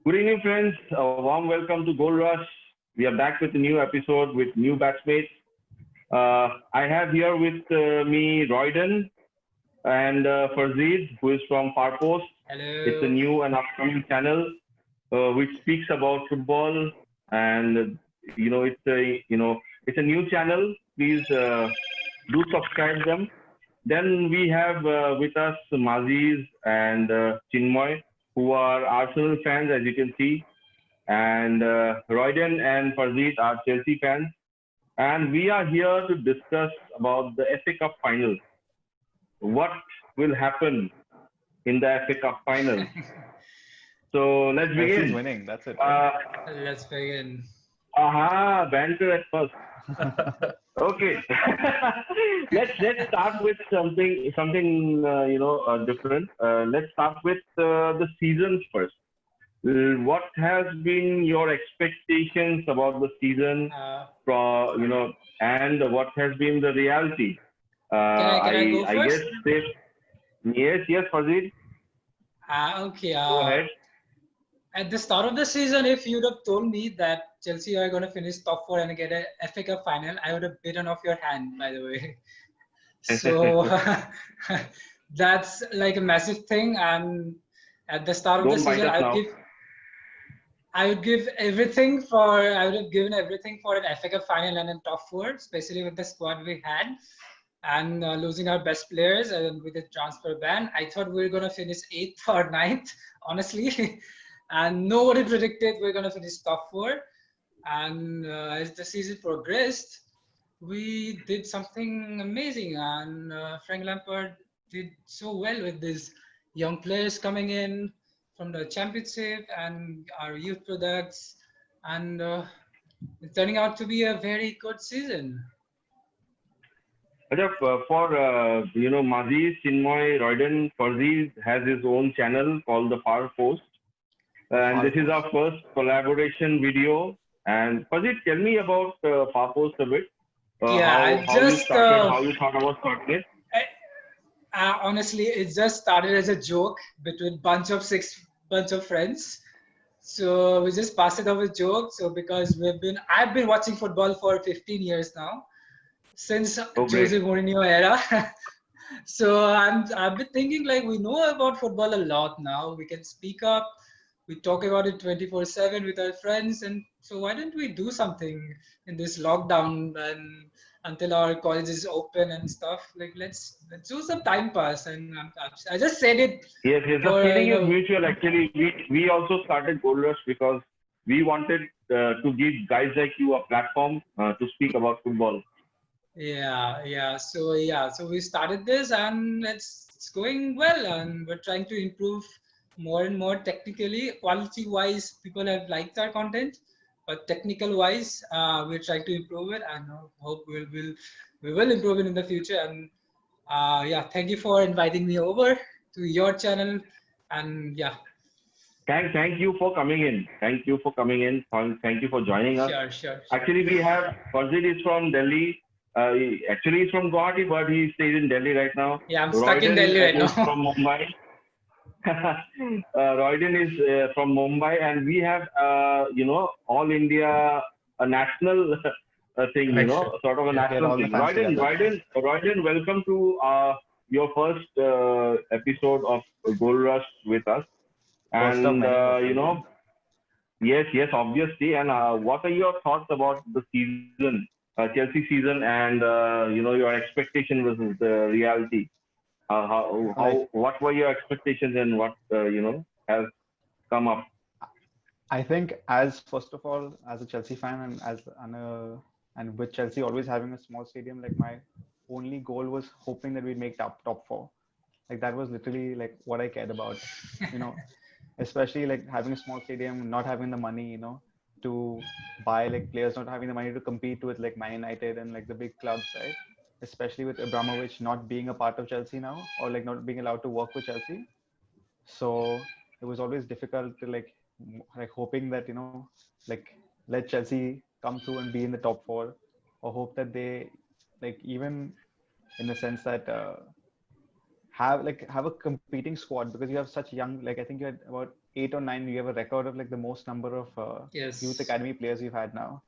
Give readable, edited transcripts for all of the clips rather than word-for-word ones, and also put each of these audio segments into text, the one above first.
Good evening, friends. A warm welcome to Gold Rush. We are back with a new episode with new batchmates. I have here with me Royden and Farzid, who is from Farpost. It's a Hello. new and upcoming channel which speaks about football, and it's a new channel. Please do subscribe them. Then we have with us Maziz and Chinmoy, who are Arsenal fans, as you can see, and Royden and Farzid are Chelsea fans. And we are here to discuss about the FA Cup final. What will happen in the FA Cup final? So let's Chelsea's begin. winning. That's it, right? Uh, Let's begin. banter at first. Okay, let's start with something different. Let's start with the seasons first. What has been your expectations about the season, Uh, and what has been the reality? can I I go I guess first? this. Yes, Fazil, Okay. go ahead. At the start of the season, if you'd have told me that Chelsea are going to finish top four and get a FA Cup final, I would have bitten off your hand. By the way, so that's like a massive thing. And at the start of the Don't bite season, us now. I would give everything for. I would have given everything for an FA Cup final and a top four, especially with the squad we had, and losing our best players and with the transfer ban. I thought we were gonna finish eighth or ninth, honestly, and nobody predicted we are gonna finish top four. And as the season progressed, we did something amazing, and Frank Lampard did so well with these young players coming in from the championship and our youth products, and it's turning out to be a very good season. Ajab, for Maziz, Chinmoy, Royden, Fazil has his own channel called the Far Post, The and far this is post. our first collaboration video. And Fazil, tell me about Far Post a bit. Yeah, How you started, how you thought about starting it. I, honestly, it just started as a joke between bunch of friends. So we just passed it off as a joke. So because I've been watching football for 15 years now, since Oh, great. Jose Mourinho era. So I've been thinking like we know about football a lot now. We can speak up. We talk about it 24/7 with our friends, and so why don't we do something in this lockdown and until our college is open and stuff? Like let's do some time pass. And I just said it Yes, the for feeling is mutual. Actually, we also started Gold Rush because we wanted to give guys like you a platform to speak about football. So we started this and it's going well, and we're trying to improve more and more technically. Quality wise, people have liked our content, but technical wise, we're trying to improve it, and hope we will improve it in the future. And yeah, thank you for inviting me over to your channel. And yeah, Thank you for coming in. Thank you for coming in. Thank you for joining us. sure. Actually, we have Fazil is from Delhi. Actually, he's from Guwahati, but he stays in Delhi right now. Yeah, I'm stuck in Royden Delhi right is now. from Mumbai. Royden is from Mumbai, and we have all India a national thing, Connection. sort of a We had national all the thing. fans together. Royden, welcome to your first episode of Gold Rush with us. First of And many, hopefully. yes, obviously. And what are your thoughts about the season, Chelsea season, and your expectation versus the reality? Like, What were your expectations and what has come up? I think as first of all, as a Chelsea fan and with Chelsea always having a small stadium, like my only goal was hoping that we'd make top four. Like that was literally like what I cared about. You know, especially like having a small stadium, not having the money, to buy like players, not having the money to compete with like Man United and like the big clubs, right? Especially with Abramovich not being a part of Chelsea now, or like not being allowed to work with Chelsea. So it was always difficult to like hoping that like let Chelsea come through and be in the top four, or hope that they like even in the sense that have a competing squad because you have such young, like I think you had about 8 or 9. We have a record of like the most number of Yes. youth academy players we've had now.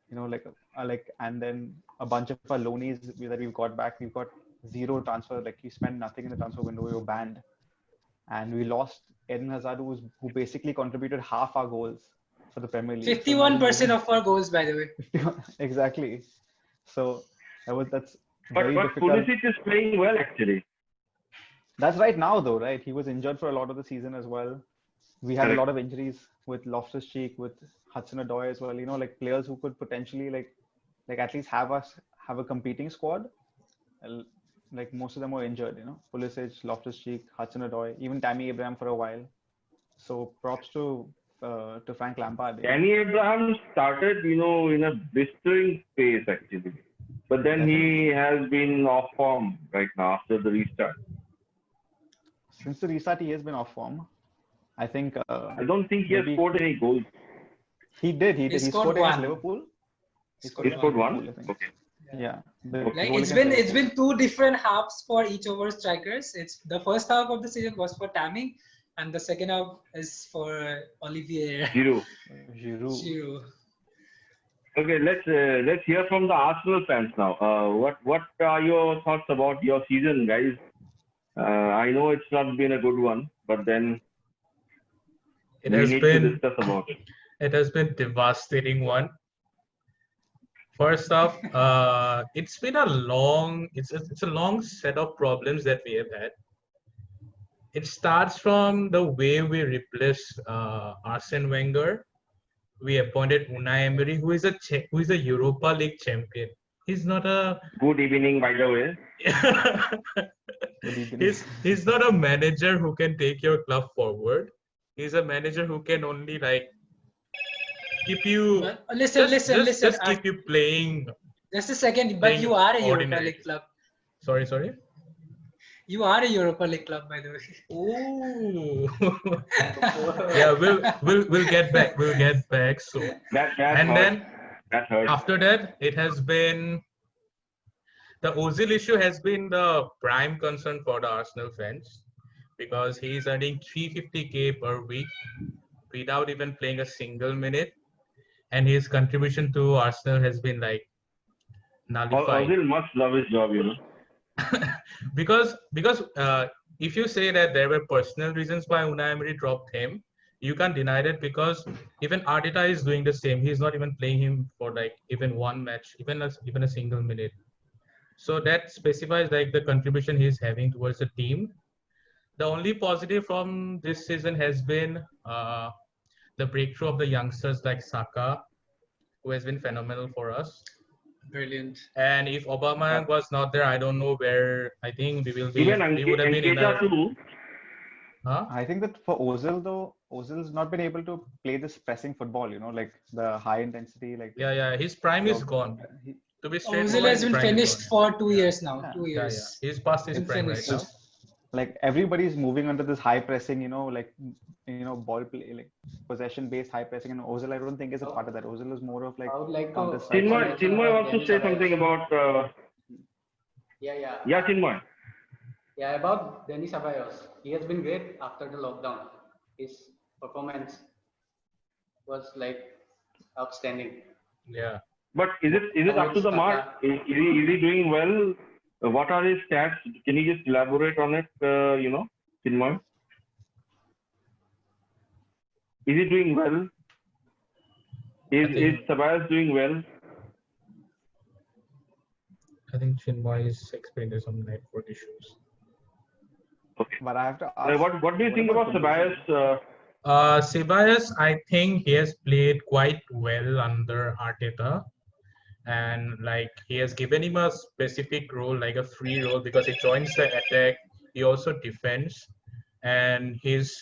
You know, like, and then a bunch of our loanies that we've got back. We've got zero transfer. Like, we spent nothing in the transfer window. We were banned, and we lost Eden Hazard, who basically contributed half our goals for the Premier League. 51% of our goals, by the way. Exactly. So that's But very difficult. Pulisic is playing well actually. That's right now, though, right? He was injured for a lot of the season as well. We had a lot of injuries with Loftus-Cheek, with Hudson-Odoi as well. You know, like players who could potentially like at least have a competing squad. Like most of them were injured. You know, Pulisic, Loftus-Cheek, Hudson-Odoi, even Tammy Abraham for a while. So props to Frank Lampard. Tammy Abraham started, you know, in a blistering pace actually, but then he has been off form right now after the restart. Since the restart, he has been off form. I think. I don't think he has scored any goals. He did. He scored against one. Liverpool. He scored one. Okay. Yeah. Like it's been two different halves for each of our strikers. It's the first half of the season was for Tammy, and the second half is for Olivier Giroud. Okay, let's hear from the Arsenal fans now. What are your thoughts about your season, guys? I know it's not been a good one, but then we need to discuss about it. It has been devastating one. First off, it's been a long set of problems that we have had. It starts from the way we replaced Arsene Wenger. We appointed Unai Emery, who is a Europa League champion. He's not a. Good evening, by the way. He's not a manager who can take your club forward. He's a manager who can only like keep you. Listen. Just keep you playing. Just a second, but you are a Europa League club. Sorry. You are a Europa League club, by the way. Ooh. Yeah, we'll get back. We'll get back soon. Then after that, it has been the Ozil issue has been the prime concern for the Arsenal fans because he's earning 350k per week without even playing a single minute, and his contribution to Arsenal has been like nullified. Ozil must love his job, you know. because if you say that there were personal reasons why Unai Emery dropped him, you can't deny that because even Arteta is doing the same. He's not even playing him for like even one match, even a single minute. So that specifies like the contribution he's having towards the team. The only positive from this season has been the breakthrough of the youngsters like Saka, who has been phenomenal for us. Brilliant. And if Aubameyang was not there, I don't know where. I think we would have been in a. Huh? I think that for Ozil though, Ozil's not been able to play this pressing football. You know, like the high intensity, like. Yeah. His prime is gone. To be straight, Ozil has been finished for 2 years now. 2 years. Yeah. He's past his prime right now. Like everybody's moving under this high pressing, you know, like ball play, like possession based high pressing, and Ozil I don't think is a part of that. Ozil is more of like. I would like to. Chinmoy wants to say something about. Yeah, Chinmoy. Yeah, about Denis Ceballos. He has been great after the lockdown. His performance was like outstanding. Yeah. But is it up to the mark? Is he doing well? What are his stats? Can you just elaborate on it? Chinmoy. Is he doing well? Is Ceballos doing well? I think Chinmoy is experiencing some network issues. Okay. But I have to ask. What do you think about Ceballos? Ceballos, I think he has played quite well under Arteta. And like he has given him a specific role, like a free role, because he joins the attack. He also defends, and his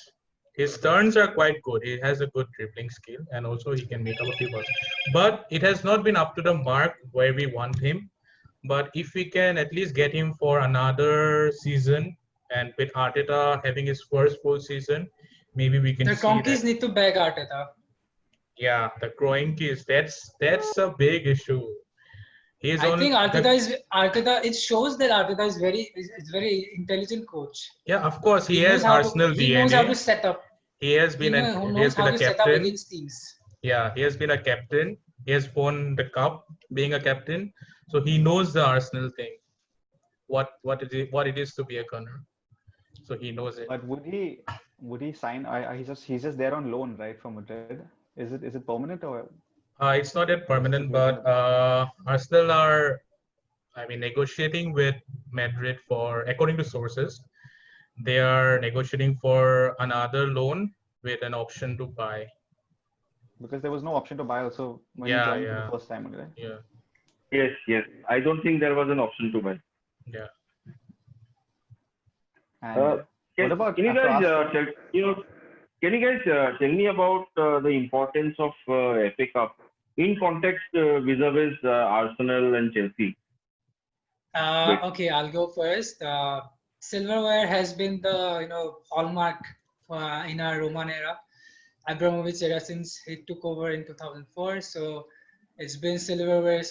turns are quite good. He has a good dribbling skill, and also he can make up a few balls. But it has not been up to the mark where we want him. But if we can at least get him for another season, and with Arteta having his first full season, maybe we can. The Conkeys need to beg Arteta. Yeah, the Kroenkes, that's a big issue. I think Arteta. It shows that Arteta is very intelligent coach. Yeah, of course he has Arsenal DNA. He knows how to set up. he has been Who he has knows been how a to set up captain. against teams. Yeah, he has been a captain. He has won the cup being a captain, so he knows the Arsenal thing. What it is to be a gunner. So he knows it. But would he sign? He's just there on loan, right, from Madrid. Is it permanent or It's not yet what's the permanent, situation but with that? Arsenal are, I mean, negotiating with Madrid for, according to sources, they are negotiating for another loan with an option to buy. Because there was no option to buy also when he Yeah, joined for the yeah, first time, right? yeah, Yes, yes. I don't think there was an option to buy. yeah. And what about Can you after guys Arsenal? can you guys tell me about the importance of FA Cup in context vis-a-vis Arsenal and Chelsea? Wait. Okay, I'll go first. Silverware has been the hallmark in our Roman era, Abramovich era, since he took over in 2004. So it's been silverware,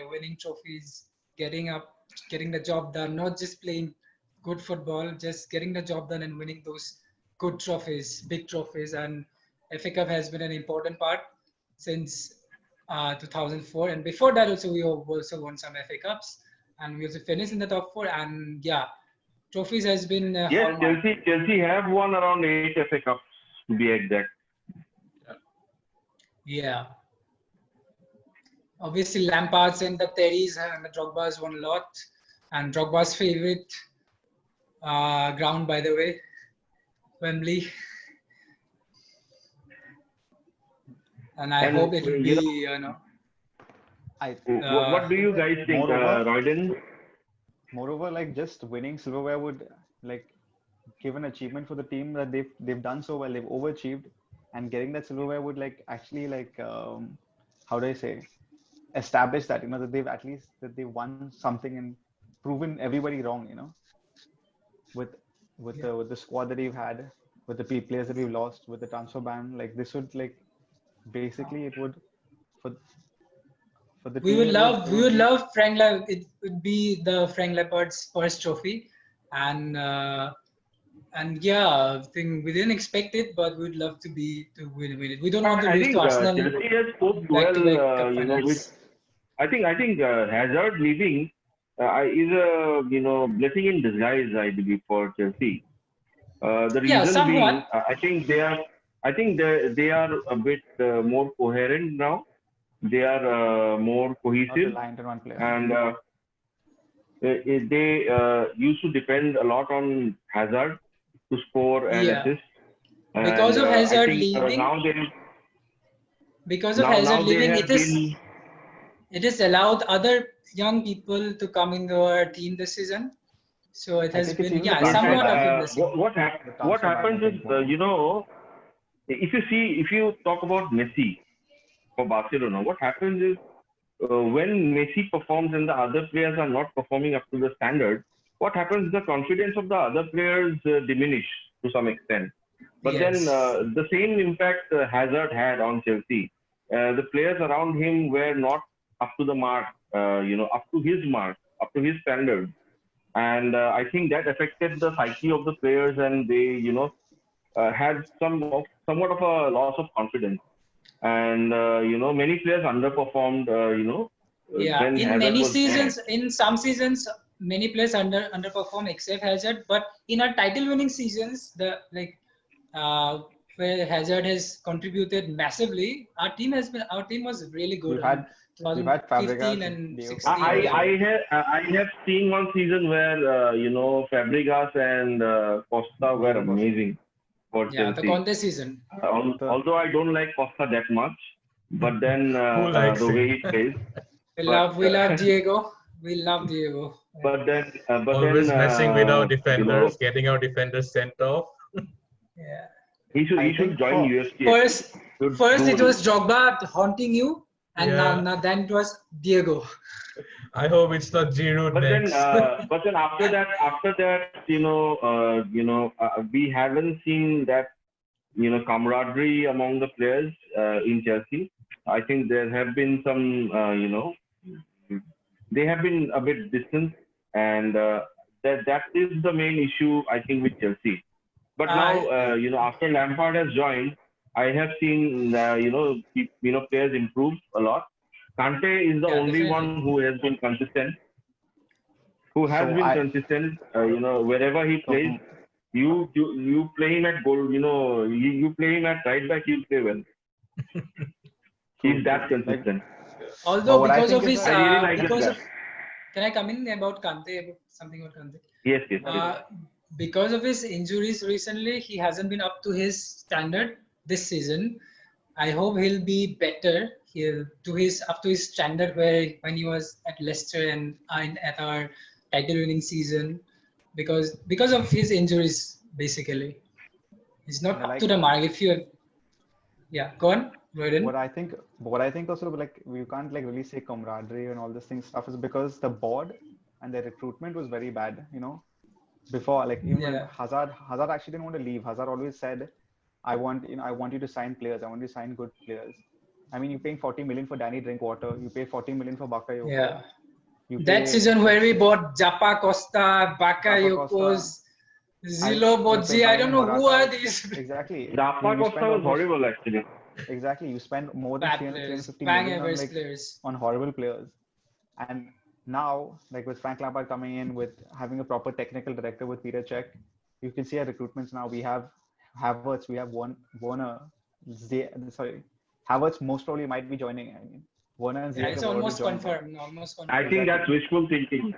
winning trophies, getting the job done, not just playing good football, just getting the job done and winning those good trophies, big trophies. And FA Cup has been an important part since 2004. And before that also, we also won some FA Cups. And we also finished in the top 4. And yeah, trophies has been a Yes, hallmark. Chelsea have won around 8 FA Cups to be exact. Yeah. Obviously, Lampard's and the Terry's and the Drogba's won a lot. And Drogba's favorite ground, by the way, Wembley. And I hope it will be, What do you guys think, Royden? Moreover, like just winning silverware would like give an achievement for the team that they've done so well. They've overachieved, and getting that silverware would like actually like how do I say, establish that that they've at least that they won something and proven everybody wrong. With the squad that we've had, with the players that we've lost, with the transfer ban, like this would like basically it would for the we team would it love be, Frank it would be the Frank Lampard's first trophy, and yeah, I think we didn't expect it, but we'd love to win it. We don't want to I lose think to Arsenal Chelsea has coped back-to-back cup well, finals. with I think Hazard leaving is a blessing in disguise, I believe, for Chelsea. The Yeah, reason somewhat. being, I think they are a bit more coherent now. They are more not cohesive, reliant on one player. and they used to depend a lot on Hazard to score and Yeah. assist. Because And of I Hazard think leaving, now they have been. it has allowed other young people to come into our team this season. So it I has think it's been, even the yeah, transfer somewhat ban. of a blessing. What transfer ban, happens I is, think, if you talk about Messi for Barcelona, what happens is when Messi performs and the other players are not performing up to the standard, what happens? The confidence of the other players diminish to some extent. But then Yes. the same impact Hazard had on Chelsea. The players around him were not up to the mark, up to his mark, up to his standard. And I think that affected the psyche of the players, and they, had somewhat of a loss of confidence. And many players underperformed. Yeah, When in Hazard many was there. seasons, in some seasons, many players underperform except Hazard. But in our title-winning seasons, where Hazard has contributed massively, our team was really good. We've had 2015 Fabregas, and Diego 16. I have seen one season where Fabregas and Costa were Diego Costa. amazing for Yeah, the Chelsea. Conte season. Although I don't like Costa that much, but then Who likes the him? way he plays. We But, love Diego. We love Diego. But then, Always messing with our you defenders, getting our defenders sent off. Yeah. he I should think join for- UFC. First it was Drogba haunting you, and Yeah. now then it was Diego. I hope it's not Giroud But next. then after that, we haven't seen that camaraderie among the players in Chelsea. I think there have been some they have been a bit distant, and that is the main issue I think with Chelsea. But now, after Lampard has joined, I have seen, players improve a lot. Kante is the only definitely. one who has been consistent. Who has So been I consistent? Wherever he so plays, you play him at goal. You play him at right back, he'll play well. He's that like consistent. Although what I because think of is his, that- I really like this because guy. of, can I come in about Kante, about something about Kante? Yes. Because of his injuries recently, he hasn't been up to his standard this season. I hope he'll be better. He'll up to his standard when he was at Leicester and at our title-winning season, because of his injuries basically, he's not Yeah, up like- to the mark. If you, go on, Roden. what I think also, like, you can't like really say camaraderie and all this thing stuff is because the board and the recruitment was very bad, before, like, even when Yeah. Hazard actually didn't want to leave. Hazard always said, I want you to sign players. I want you to sign good players. I mean, you're paying 40 million for Danny Drinkwater. You pay 40 million for Bakayoko. Yeah. You That pay season where we bought Japa Costa, Bakayokos, Costa, Zilo Bodzi, I don't know who are these. Exactly. Dapa You Costa spend was almost- horrible actually. Exactly. You spend more than Bad 300, players, 350 bang million on, average like, players. on horrible players. And now, like with Frank Lampard coming in, with having a proper technical director with Peter Cech, you can see our recruitments now. We have Havertz, we have Werner. Havertz most probably might be joining. I mean, Werner and Yeah, Ziyech it's have already almost joined. confirmed. Almost I confirmed. think that's wishful thinking.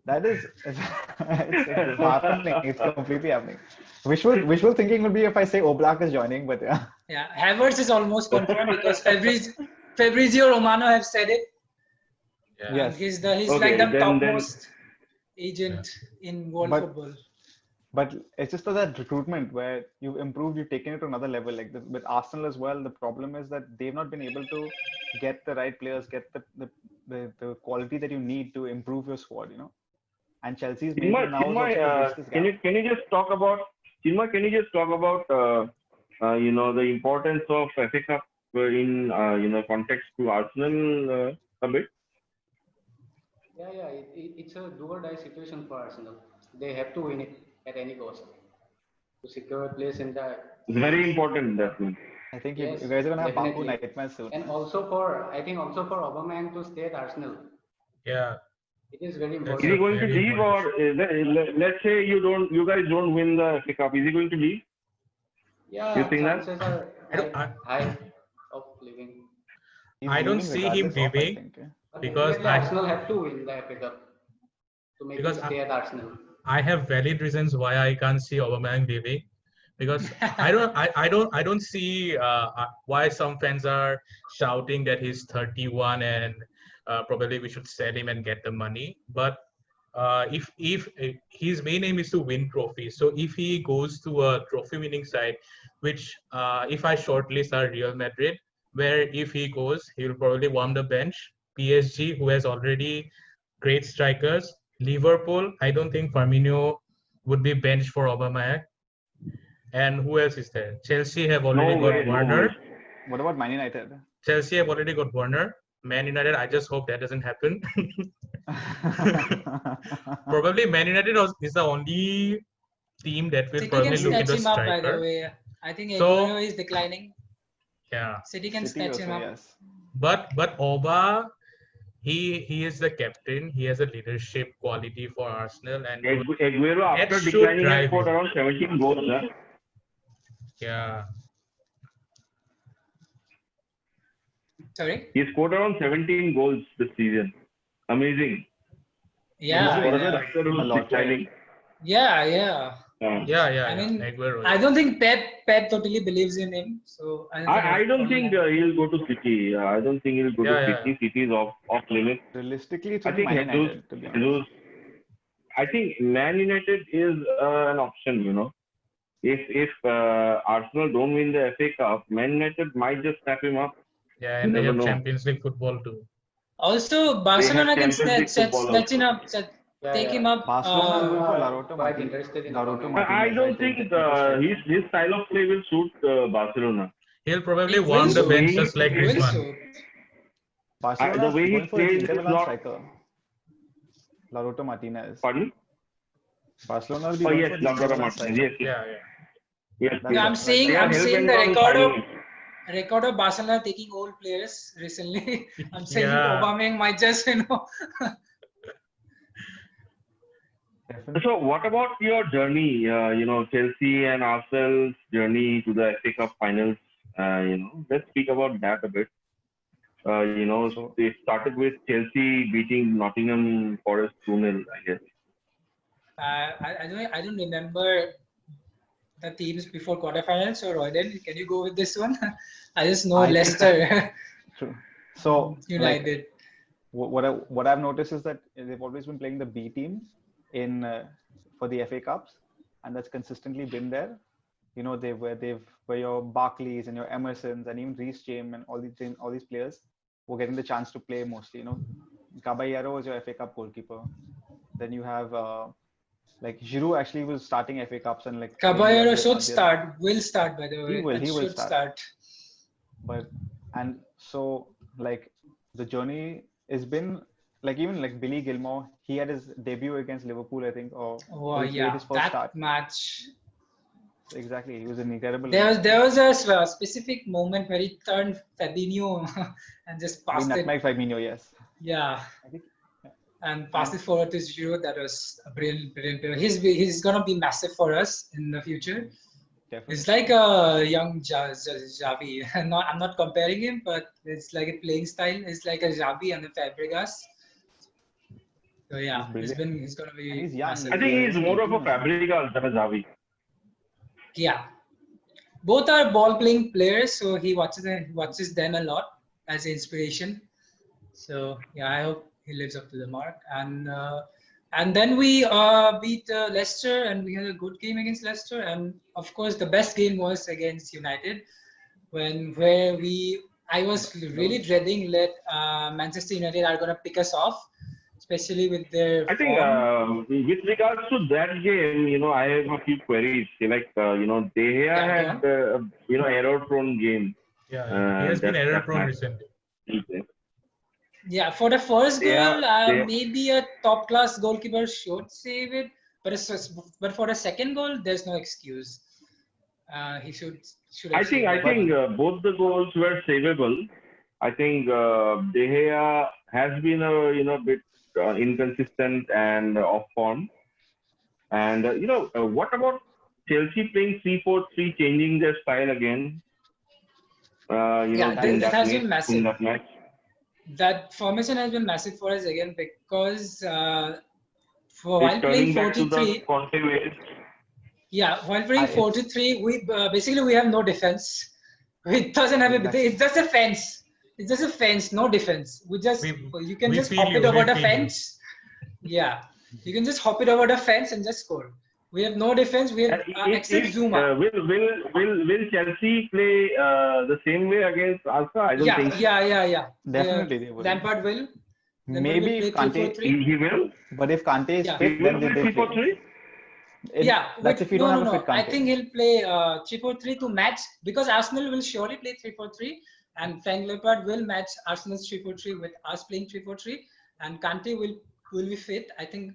That is, it's happening. It's completely happening. Wishful thinking would be if I say Oblak is joining, but yeah. Yeah, Havertz is almost confirmed because Fabrizio Romano have said it. Yeah. And Yes. he's Okay, like the then- topmost agent in world But- football. But it's just that recruitment where you've improved, you've taken it to another level. Like with Arsenal as well, the problem is that they've not been able to get the right players, get the quality that you need to improve your squad, And Chelsea's main Chinmay, thing now is also to bridge this gap. can you just talk about the importance of FA Cup in context to Arsenal a bit? Yeah. It's a do or die situation for Arsenal. They have to win it at any cost to secure a place in the. It's very important, that means. I think Yes, you guys are gonna have Baku definitely. nightmares soon. And also for Aubameyang to stay at Arsenal, Yeah. it is very Is important. he going to Very leave, or let's say you guys don't win the FA Cup? Is he going to leave? Yeah, You think that? chances are high of leaving. He's I don't leaving see him regardless of, I leaving. think. But Because definitely Arsenal have to win the FA Cup to make Because him stay at Arsenal. I have valid reasons why I can't see Aubameyang leaving, because I don't see why some fans are shouting that he's 31 and probably we should sell him and get the money. But if his main aim is to win trophies, so if he goes to a trophy winning side, which if I shortlist are Real Madrid, where if he goes, he will probably warm the bench. PSG, who has already great strikers. Liverpool, I don't think Firmino would be benched for Aubameyang. And who else is there? Chelsea have already got Werner. What about Man United? Chelsea have already got Werner. Man United, I just hope that doesn't happen. Probably Man United is the only team that will City probably can look snatch into him up, by the striker. way. I think So- Aguero is declining. Yeah, City can City snatch him also, up. yes. but Oba, he is the captain. He has a leadership quality for Arsenal, and Aguero, after That should declining, has drive scored him. around 17 goals. yeah, Sorry? He scored around 17 goals this season. Amazing. Yeah. For a Yeah. striker who's A lot, declining. Yeah. yeah. I mean, Aguero. I don't think Pep totally believes in him. So I don't think he'll go to City. I don't think he'll go to Yeah. City. City is off limits. Realistically, it's I only think Man United, to be honest. I think Man United is an option. If Arsenal don't win the FA Cup, Man United might just snap him up. Yeah, and they never have know. Champions League football too. Also, Barcelona can Champions League football snatch him up, Yeah, take yeah. him up. Barcelona is going for Uh, Lautaro quite Martinez. interested in Lautaro Aubameyang. Martinez, I don't think his style of play will suit Barcelona. He'll probably It will warm the suit. bench just like It will Griezmann. So, Barcelona the way is he going for plays Inter is Milan not- striker. Lautaro Martinez. Pardon? Barcelona will be Oh known yes, for Lautaro defense Martinez. side. Yes, yes, Yeah, yeah. yes. That's Yeah, yes. I'm right. seeing They are I'm seeing hell-bent the on signing him. record of Barcelona taking old players recently. I'm saying Yeah. Aubameyang might just Definitely. So, what about your journey? Chelsea and Arsenal's journey to the FA Cup finals. Let's speak about that a bit. So They started with Chelsea beating Nottingham Forest 2-0, I guess. I don't remember the teams before quarterfinals. So Royden, can you go with this one? I just know I think Leicester true. So like United. what I've noticed is that they've always been playing the B team in for the FA Cups, and that's consistently been there. You know, they've where your Barclays and your Emersons and even Reece James and all these players were getting the chance to play mostly. You know, Caballero was your FA Cup goalkeeper. Then you have like Giroud actually was starting FA Cups and like playing Caballero the should other. start. Will start, by the way. He will Should start. start. But and so like the journey has been like even like Billy Gilmore, he had his debut against Liverpool, I think, or Oh he played yeah, his first that start. match. Exactly, he was an incredible. There was a specific moment where he turned Fabinho and just We passed it. nutmeg Firmino, yes. Yeah, I think and passed it forward to Giroud. That was a brilliant player. He's gonna be massive for us in the future. definitely. It's like a young Xavi. I'm not comparing him, but it's like a playing style. It's like a Xavi and a Fabregas. So yeah, brilliant. he's gonna And be he's young. massive. I think he's only more of 18 a or something. Fabregas than a Xavi. Yeah, both are ball playing players, so he watches them a lot as inspiration. So yeah, I hope he lives up to the mark. And then we beat Leicester, and we had a good game against Leicester. And of course, the best game was against United, where I was really dreading that Manchester United are gonna pick us off, especially with their I think form. with regards to that game, I have a few queries. Like, De Gea Yeah, go had, on. error-prone game. Yeah. He has been error prone match. recently. Yeah, for the first goal, They- maybe a top class goalkeeper should save it, but for the second goal, there's no excuse. He should. I think both the goals were savable. I think De Gea has been a bit inconsistent and off form. And what about Chelsea playing 3-4-3, changing their style again? That has been massive. in that match. That formation has been massive for us again because while It's playing turning back to the 4-3, Conte ways. yeah, while playing 4-3, we basically we have no defense. It doesn't have it's just a fence. It's just a fence, no defense. You can just hop it over the fence. Yeah, you can just hop it over the fence and just score. We have no defense. We have except Zuma. Will Chelsea play the same way against Arsenal? I don't think so. Yeah. Definitely they will. Lampard will. Maybe if Kante, He will. but if Kante is Yeah. fit, He will then play they 3-4-3. That's if you don't have a fit Kante. I think he'll play 3-4-3 to match because Arsenal will surely play 3-4-3 and Frank Lampard will match Arsenal's 3-4-3 with us playing 3-4-3 and Kante will be fit. I think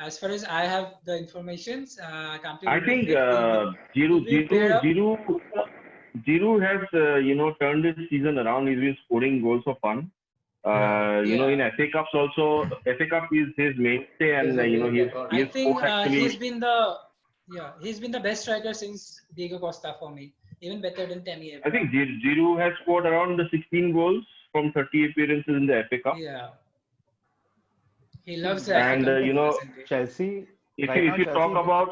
as far as I have the information, Kante will I think Giroud has turned his season around. He's been scoring goals for fun. In FA Cups also, FA Cup is his mainstay, and I think he's been the best striker since Diego Costa for me, even better than Tammy Abraham. I think Giroud has scored around 16 goals from 30 appearances in the FA Cup. Yeah, he loves the and Chelsea. If you talk about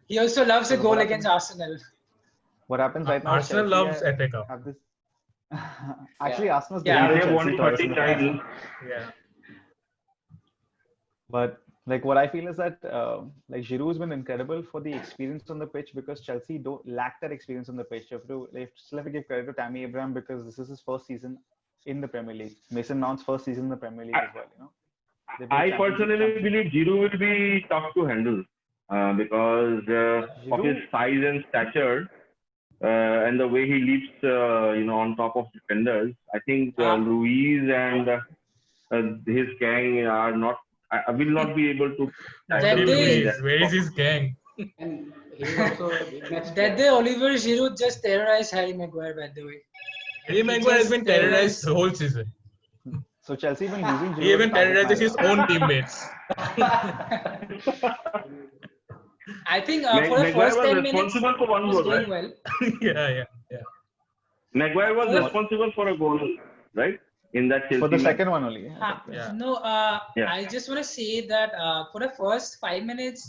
he also loves a goal against Arsenal. What happens right now? Arsenal loves FA Cup. Have this. Actually, Arsenal's they won 30 titles. Yeah. But like what I feel is that like Giroud has been incredible for the experience on the pitch because Chelsea don't lack that experience on the pitch. You still have to give credit to Tammy Abraham because this is his first season in the Premier League. Mason Mount's first season in the Premier League as well. I personally believe Giroud will be tough to handle because of his size and stature. And the way he leaps, on top of defenders, I think Luis and his gang are not. I will not be able to. That tackle day- in that Where is spot. his gang? And he's also a big match That player. day, Oliver Giroud just terrorized Harry Maguire, by the way. Harry Maguire has just been terrorized the whole season. So Chelsea been using He even Giroud as target terrorizes his man. own teammates. I think for the Maguire first was 10 minutes, responsible for one it was goal, going right? well. Yeah. Maguire was For the- responsible for a goal, right? In that Chelsea For the match. second one only. Yeah. No, Yeah. I just want to say that for the first 5 minutes,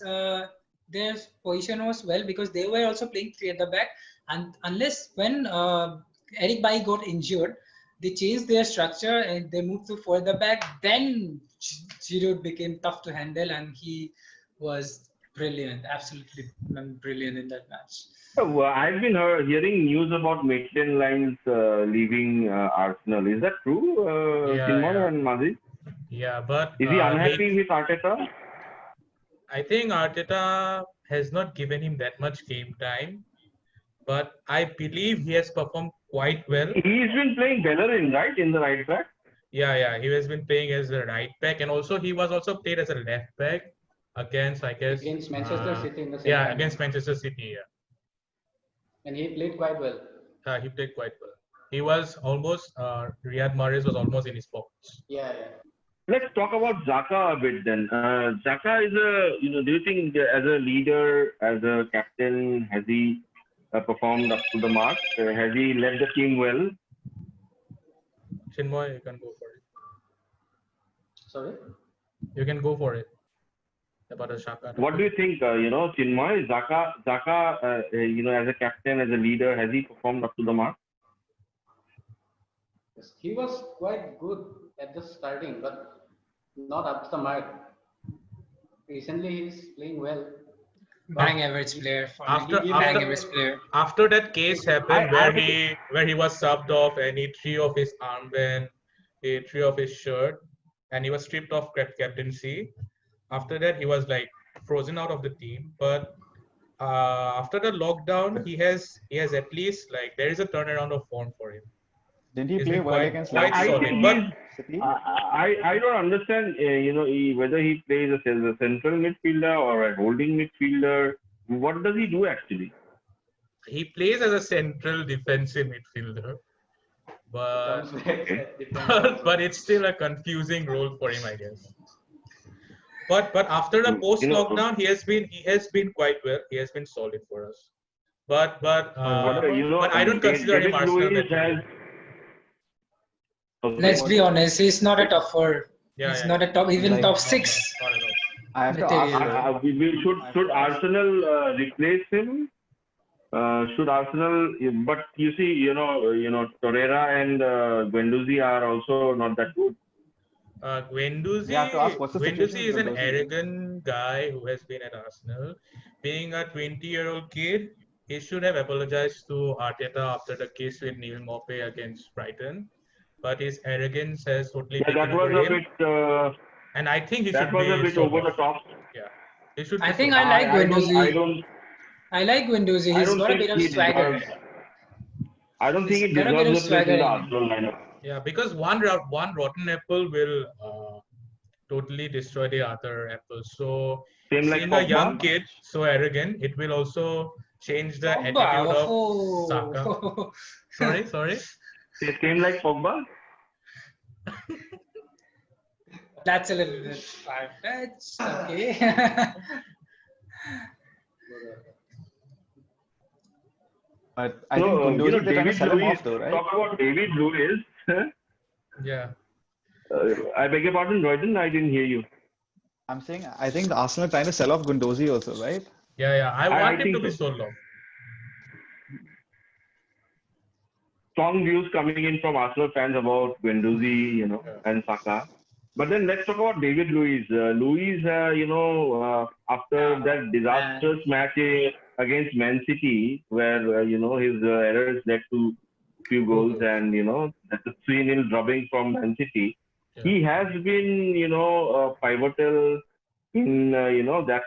their position was well because they were also playing three at the back. And unless when Eric Bailly got injured, they changed their structure and they moved to four at the back. Then Giroud became tough to handle and he was brilliant, absolutely brilliant in that match. I've been hearing news about Maitland-Niles leaving Arsenal. Is that true, Yeah, Chinmoy yeah. and Mazid? Yeah, but Is he unhappy with Arteta? I think Arteta has not given him that much game time, but I believe he has performed quite well. He's been playing Bellerin, right, in the right back? Yeah, he has been playing as a right back, and also he was also played as a left back against, I guess, Against Manchester City in the same yeah, final. against Manchester City. Yeah, And he played quite well. he played quite well. He was almost Riyad Mahrez was almost in his pockets. Yeah. Let's talk about Xhaka a bit then. Xhaka is do you think as a leader, as a captain, has he performed up to the mark? Has he led the team well? Chinmoy, you can go for it. Sorry? You can go for it. About the Xhaka. What do you think, Chinmoy, Xhaka, as a captain, as a leader, has he performed up to the mark? Yes, he was quite good at the starting, but not up to the mark. Recently, he's playing well. Bang average player for After- me. after- Bang average player. After that case happened I- where he was subbed off and he threw off his armband, he threw off his shirt, and he was stripped of captaincy. After that, he was like frozen out of the team. But after the lockdown, he has at least like there is a turnaround of form for him. Didn't he He's play been well quite- against quite Leicester? solid, think but- he's- City? I don't understand, whether he plays as a central midfielder or a holding midfielder. What does he do actually? He plays as a central defensive midfielder, but Comes back at defense. but it's still a confusing role for him, I guess. But after the post lockdown, he has been quite well. He has been solid for us. But But I don't consider him David Arsenal. Luiz veteran. has. Okay. Let's be honest, he's not a top four. Yeah, He's yeah. not a top, even Like- top six. Not at all. I have to Material. ask. Should Arsenal replace him? Should Arsenal? But you see, Torreira and Guendouzi are also not that good. Guendouzi, We have to ask, what's the Guendouzi situation is with an Guendouzi? arrogant guy who has been at Arsenal. Being a 20-year-old kid, he should have apologized to Arteta after the case with Neil Maupay against Brighton. But his arrogance has totally Yeah, taken that was over a him. bit. And I think he That should was a be bit so over the top. He should I be think so- I like Guendouzi. I I like Guendouzi. I He's don't got a think bit of he swagger. deserves- I don't think He's he got a bit of deserves a place swagger in the in him. Arsenal lineup. Yeah, because one rotten apple will totally destroy the other apples. So Same like seeing a young Pogba. kid so arrogant, it will also change the attitude Pogba, of oh. Saka. Sorry. Same like Pogba. That's a little bit far-fetched. Okay. But I think So, Guendouzi, they're trying to David sell him Luiz. off though, right? Talk about David Luiz. Yeah. I beg your pardon, Royden. I didn't hear you. I'm saying I think the Arsenal are trying to sell off Guendouzi also, right? Yeah. I I want him think to be so. sold off. Strong views coming in from Arsenal fans about Guendouzi, and Saka. But then let's talk about David Luiz. After that disastrous match against Man City, where his errors led to few goals, and that's a 3-0 drubbing from Man City. Yeah. He has been, pivotal in that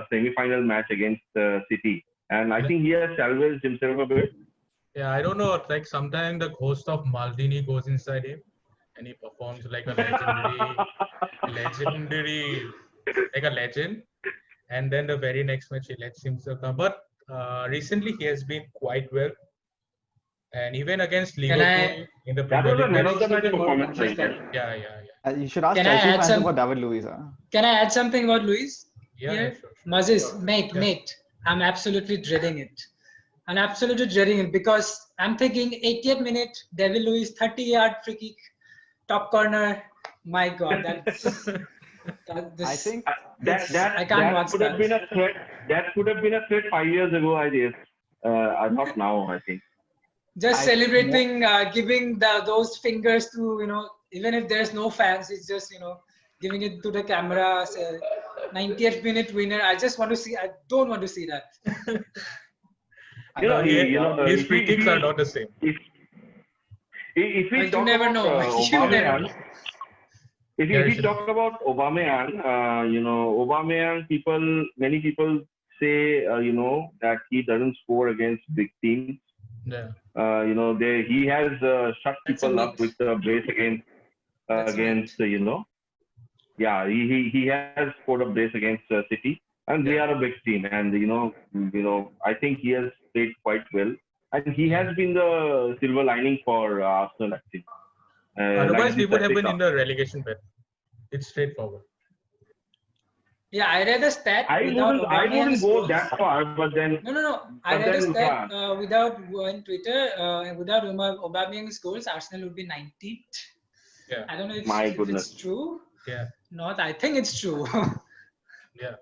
semi-final match against City, and I think he has salvaged himself a bit. Yeah, I don't know. Like sometimes the ghost of Maldini goes inside him, and he performs like a legendary, like a legend. And then the very next match he lets himself down. But recently he has been quite well, and even against Can Liverpool in the That Premier was a League. man of the He's match been more performance, I guess. consistent. Yeah, yeah, yeah. You should ask Can I Chelsea add fans some- about David Luiz. Can I add something about Luis? Yeah, Here? yeah, sure. Moses, Sure. mate, I'm absolutely dreading it. I'm absolutely dreading it because I'm thinking 80th minute, David Luiz 30-yard free kick, top corner. My God, that's this. I think I can't watch could have that. been a threat. That could have been a threat 5 years ago, I guess. Not now, I think. Just I- celebrating, giving those fingers to, even if there's no fans, it's just, giving it to the camera. Say, 90th minute winner. I just want to see. I don't want to see that. You know, His if free we- kicks are not the same. If we You talk never about know. You never Aubameyang, know. if Yeah, we sure. talk about Aubameyang, Aubameyang, many people say, that he doesn't score against big teams. Yeah. He has shut That's a people up myth. with the brace That's a against yeah, he has scored a brace against City, and they are a big team, and I think he has played quite well, and he has been the silver lining for Arsenal actually. Otherwise, we this would have FA been Cup. in the relegation battle. It's straightforward. Yeah, I read a stat. I without wouldn't Aubameyang's go goals. that far, but then No. I But read a then, stat without on Twitter. Without Aubameyang's goals, Arsenal would be 19th. Yeah. I don't know My if goodness. it's true. Yeah. Not. I think it's true. Yeah.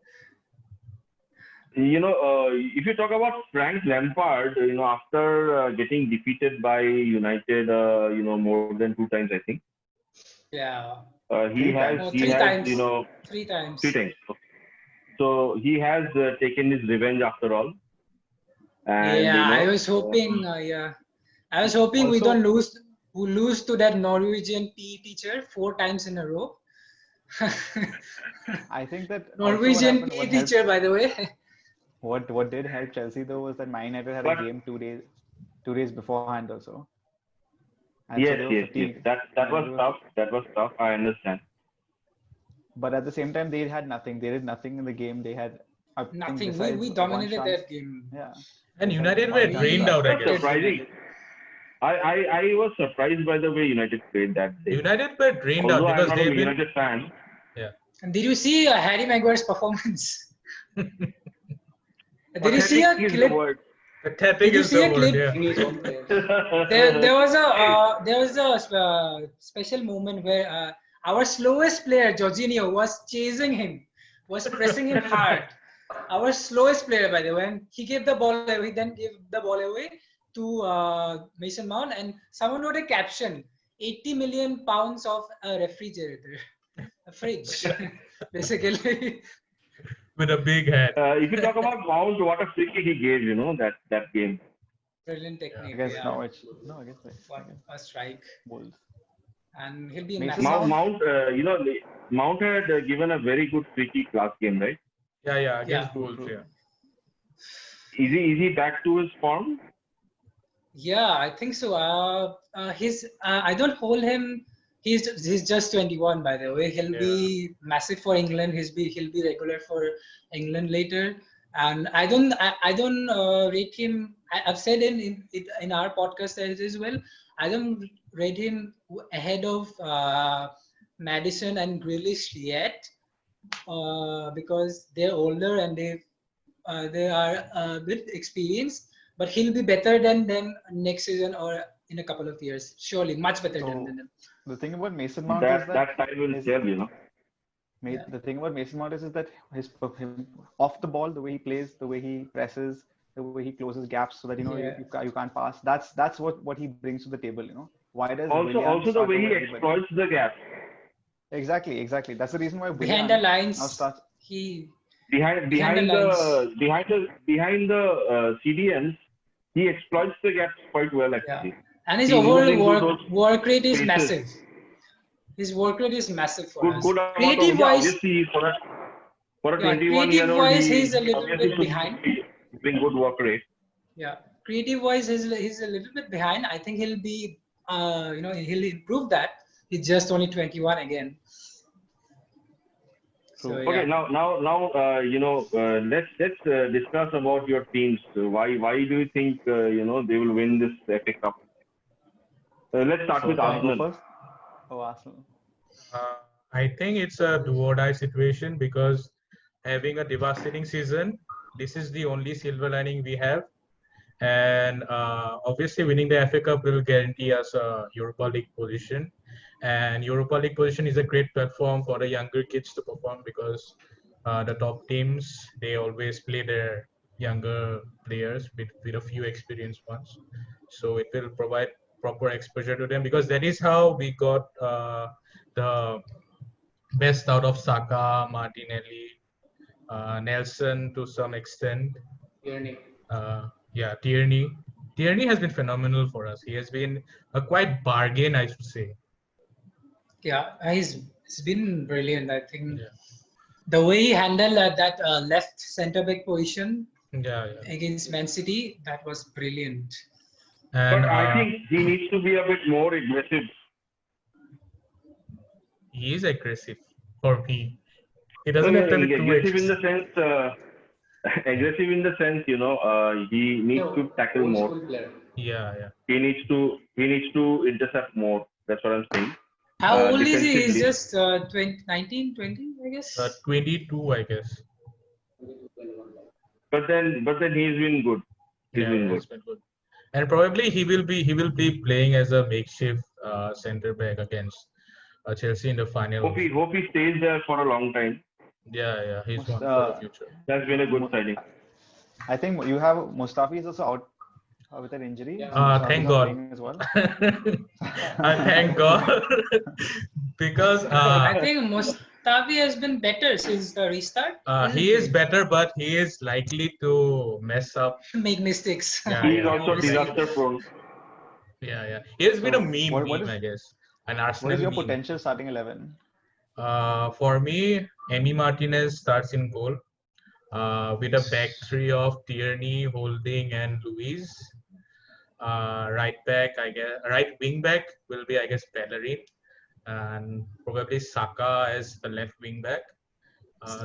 if you talk about Frank Lampard, after getting defeated by United, more than 2 times, I think. Yeah. He Three has, times. he 3 has, times. 3 3 times. times. So he has taken his revenge after all. And, Yeah, I was hoping. I was hoping we Also- don't lose to that Norwegian PE teacher 4 times in a row. I think that also Norwegian what PE happened, teacher, by the way. what did help Chelsea though was that Man United had a But- game 2 days beforehand also. And so yes, they were yes. fatigued. That was And they were- tough. That was tough. I understand. But at the same time, they had nothing. They did nothing in the game. They had I think Nothing. besides We one dominated chance- that game. Yeah. And Besides United one were chance, drained that- out, I That's guess. surprising. I was surprised by the way United played that day. United were drained out Although I'm because not a they've been. United fan. And did you see Harry Maguire's performance? Did you see a Pathetic is the clip? word. Pathetic Did you is see the a word. clip? Yeah. In his own players. There was a special moment where our slowest player Jorginho was chasing him, was pressing him hard. Our slowest player, by the way, and he gave the ball away. He then gave the ball away to Mason Mount, and someone wrote a caption: 80 million pounds of a refrigerator, a fridge, basically. With a big head. If you talk about Mount, what a free kick he gave, that game. Brilliant technique. Against Yeah. Norwich. No, against What a strike, Wolves. and he'll be in Mason massive. Mount, Mount had given a very good free kick last game, right? Yeah, against Yeah. Wolves. Yeah. Is he back to his form? Yeah, I think so. I don't hold him. He's just 21, by the way. He'll be massive for England. He'll be regular for England later. And I don't rate him. I've said in our podcast as well. I don't rate him ahead of Madison and Grealish yet, because they're older and they are a bit experienced. But he'll be better than them next season or in a couple of years. Surely, much better than them. The thing about Mason Mount is That time will his- tell, The thing about Mason Mount is that him off the ball, the way he plays, the way he presses, the way he closes gaps, so that you can't pass. That's what he brings to the table. Why does Also Willian the start way he over everybody? exploits the gap. Exactly. That's the reason why Behind Willian the lines, now starts. Behind Behind the the CDMs, he exploits the gaps quite well actually. and his He moves overall into those work rate is spaces. massive. His work rate is massive for us. Good amount of, Creative wise, obviously for a Yeah, 21-year-old, creative-wise, he's a little bit behind. Bring good work rate. yeah, creative wise, he's a little bit behind. I think he'll be, he'll improve that. He's just only 21 again. So, True. Okay, yeah. now, let's discuss about your teams. Why do you think they will win this FA Cup? Let's start So with can I go Arsenal. first? Oh, Arsenal. I think it's a do or die situation because having a devastating season, this is the only silver lining we have. And obviously, winning the FA Cup will guarantee us a Europa League position. And Europa League position is a great platform for the younger kids to perform because the top teams, they always play their younger players with a few experienced ones. So it will provide proper exposure to them because that is how we got the best out of Saka, Martinelli, Nelson to some extent. Tierney. Yeah, Tierney. Tierney has been phenomenal for us. He has been a quite bargain, I should say. Yeah, he's been brilliant. I think Yeah, the way he handled that left centre back position yeah. against Man City, that was brilliant. And But I think he needs to be a bit more aggressive. he is aggressive for me. He doesn't have to be too Aggressive in aggressive. the sense, aggressive in the sense, he needs No, to tackle old more. school player. Yeah. He needs to intercept more. That's what I'm saying. How old is he? He's Defensively. just 19, 20, I guess. 22, I guess. 21. But then he's been good. He's Yeah, been yeah, good. it's been good. And probably he will be playing as a makeshift center back against Chelsea in the final. Hope he stays there for a long time. Yeah, he's Must- one for the future. That's been a good signing. I think you have Mustafi is also out with an injury. Yeah. So Mustafi's Thank not God. playing as well. Thank God. Because I think Mustafi has been better since the restart. he is better, but he is likely to mess up. Make mistakes. Yeah, He's yeah. also obviously. disaster prone. Yeah. He has been a So meme, is I guess. An what Arsenal is your meme. potential starting 11? For me, Emi Martinez starts in goal with a back three of Tierney, Holding, and Luiz. Right back, I guess. Right wing back will be, I guess, Bellerin, and probably Saka as the left wing back.